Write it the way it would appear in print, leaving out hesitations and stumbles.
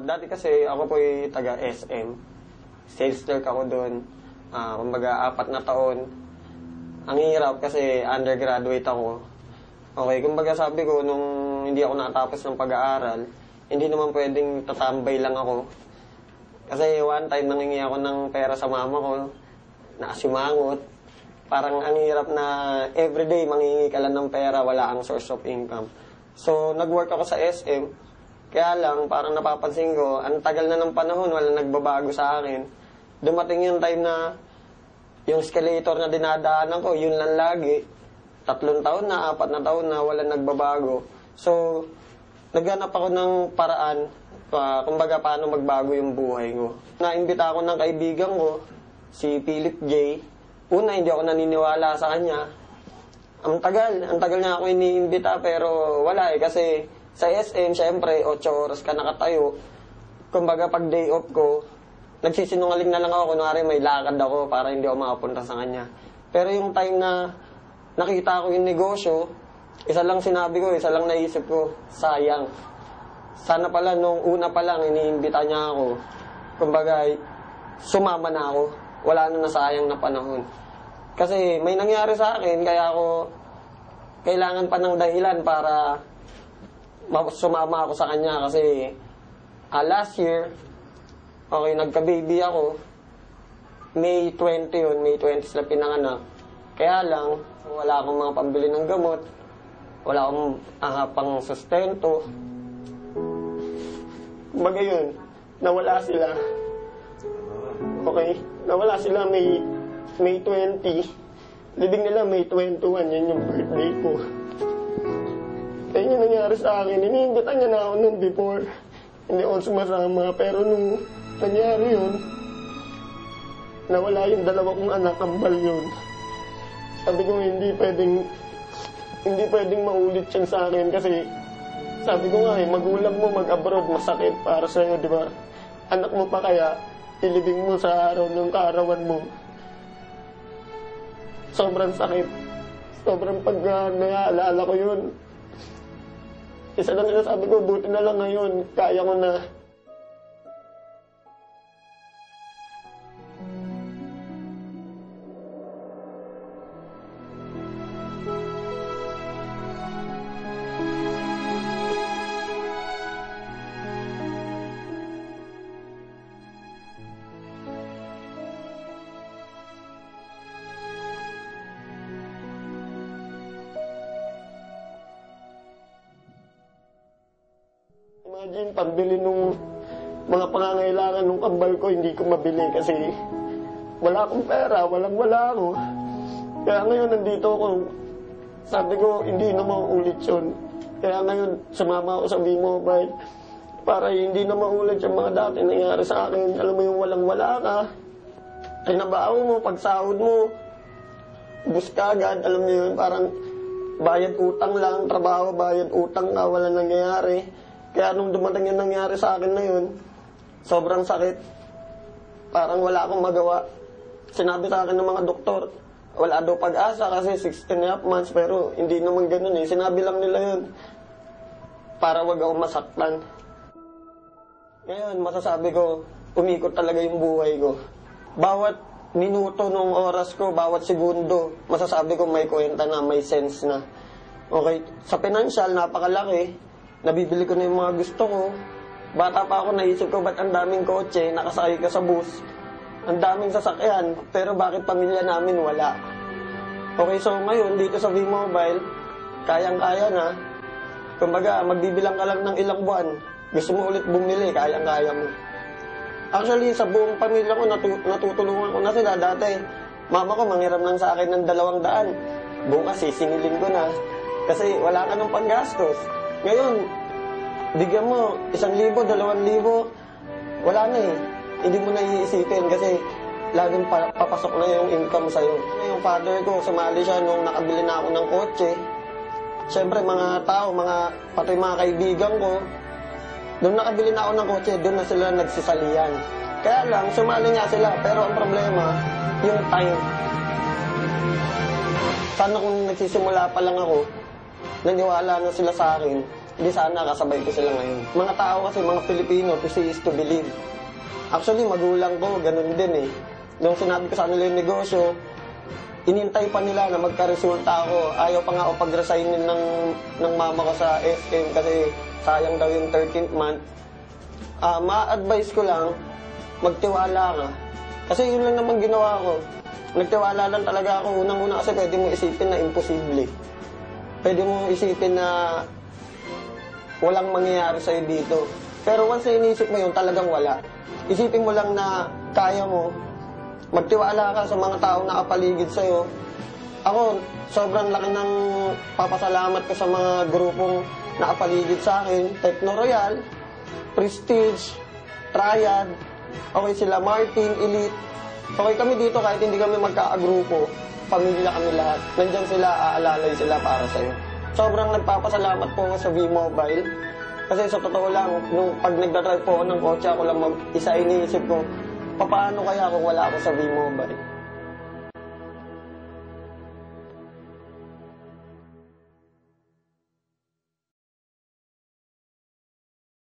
Dati kasi ako po ay taga SM. Sales clerk ako doon. Kumbaga, 4 na taon. Ang hirap kasi undergraduate ako. Okay, kumbaga sabi ko, nung hindi ako nakatapos ng pag-aaral, hindi naman pwedeng tatambay lang ako. Kasi one time nangingi ako ng pera sa mama ko, nakasimangot. Parang ang hirap na everyday mangingi ka lang ng pera, wala kang source of income. So, nag-work ako sa SM. Kaya lang, parang napapansin ko, ang tagal na ng panahon, wala nagbabago sa akin. Dumating yung time na yung escalator na dinadaanan ko, yun lang lagi. 3 taon na, 4 na taon na, wala nagbabago. So, naghanap ako ng paraan, kumbaga paano magbago yung buhay ko. Naimbita ako ng kaibigan ko, si Philip J. Una, hindi ako naniniwala sa kanya. Ang tagal niya ako iniimbita, pero wala kasi sa SM, syempre, 8 oras ka nakatayo. Kumbaga, pag day off ko, nagsisinungaling na lang ako, kunwari may lakad ako para hindi ako makapunta sa kanya. Pero yung time na nakita ko yung negosyo, isa lang sinabi ko, isa lang naisip ko, sayang. Sana pala, nung una pa lang, iniimbita niya ako. Kumbaga, sumama na ako. Wala na nasayang na panahon. Kasi may nangyari sa akin, kaya ako kailangan pa ng dahilan para sumama ako sa kanya. Kasi last year, okay, nagka-baby ako. May 20 yun, May 20 sila pinanganak. Kaya lang, wala akong mga pambili ng gamot. Wala akong pang sustento. Kumbaga yun, nawala sila. Okay, nawala sila May 20. Libing nila May 21, yun yung birthday ko. Kaya yun nangyari sa akin. Iniimbitan niya na ako nun before. Hindi ako sumasama. Pero nung nangyari yun, nawala yung 2 kong anak, kambal yun. Sabi ko, hindi pwedeng maulit yan sa akin kasi sabi ko nga magulang mo mag-abroad, masakit para sa'yo, di ba? Anak mo pa kaya, ilibing mo sa araw ng kaarawan mo. Sobrang sakit. Sobrang pag naalala ko yun. Isa lang sabi ko, buti na lang ngayon, kaya ko na. Imagine, pambili nung mga pangangailangan nung kambal ko, hindi ko mabili kasi wala akong pera, wala ako. Kaya ngayon, nandito ako. Sabi ko, hindi na mauulit yun. Kaya ngayon, sumama ako sa V-Mobile para hindi na maulit yung mga dati nangyari sa akin. Alam mo yung walang-wala ka, kinabaho mo, pagsahod mo, bus ka agad, alam mo yun, parang bayad utang lang, trabaho, bayad utang ka, wala nangyayari. Kaya nung dumating yung nangyari sa akin na yun, sobrang sakit. Parang wala akong magawa. Sinabi sa akin ng mga doktor, wala daw pag-asa kasi 16.5 months, pero hindi naman ganun eh. Sinabi lang nila yun para wag ako masaktan. Ngayon, masasabi ko, umikot talaga yung buhay ko. Bawat minuto ng oras ko, bawat segundo, masasabi ko may kwenta na, may sense na. Okay, sa financial, napakalaki. Nabibili ko na yung mga gusto ko. Bata pa ako, naisip ko, ba't ang daming kotse, nakasakay ka sa bus, ang daming sasakyan, pero bakit pamilya namin wala? Okay, so ngayon, dito sa V-Mobile, kayang-kaya na. Kumbaga, magbibilang ka lang ng ilang buwan. Gusto mo ulit bumili, kayang-kaya mo. Actually, sa buong pamilya ko, natutulungan ko na sila. Dati, mama ko manghiram lang sa akin ng 200. Bukas, sisingilin ko na. Kasi wala ka ng panggastos. Ngayon, bigyan mo 1,000, 2,000, wala na eh. Hindi mo na iisipin kasi laging papasok na yung income sa'yo. Yung father ko, sumali siya nung nakabili na ako ng kotse. Siyempre, mga tao, pati mga kaibigan ko, nung nakabili na ako ng kotse, doon na sila nagsisalian. Kaya lang, sumali nga sila, pero ang problema, yung time. Sana kung nagsisimula pa lang ako, naniwala na sila sa akin, di sana kasabay ko sila ngayon. Mga tao kasi, mga Pilipino, to see is to believe. Actually, magulang ko, ganun din eh. Nung sinabi ko sa kanila yung negosyo, inintay pa nila na magka-resulta ako. Ayaw pa nga ako pag-resignin ng mama ko sa SM kasi sayang daw yung 13th month. Ma-advise ko lang, magtiwala ka. Kasi yun lang naman ginawa ko. Nagtiwala lang talaga ako. Unang-una kasi pwede mo isipin na imposible. Pwede mo isipin na walang mangyayari sa'yo dito. Pero once na inisip mo yun, talagang wala. Isipin mo lang na kaya mo. Magtiwala ka sa mga taong nakapaligid sa'yo. Ako, sobrang laki ng papasalamat ko sa mga grupong nakapaligid sa akin. Techno Royal, Prestige, Triad, okay sila Martin, Elite. Okay kami dito kahit hindi kami magkakagrupo. Pamilya kami lahat. Nandyan sila, aalalay sila para sa'yo. Sobrang nagpapasalamat po ako sa V-Mobile. Kasi sa totoo lang, nung pag nagdadrive po ako ng kotse, ako lang isa iniisip ko, paano kaya kung wala ako sa V-Mobile?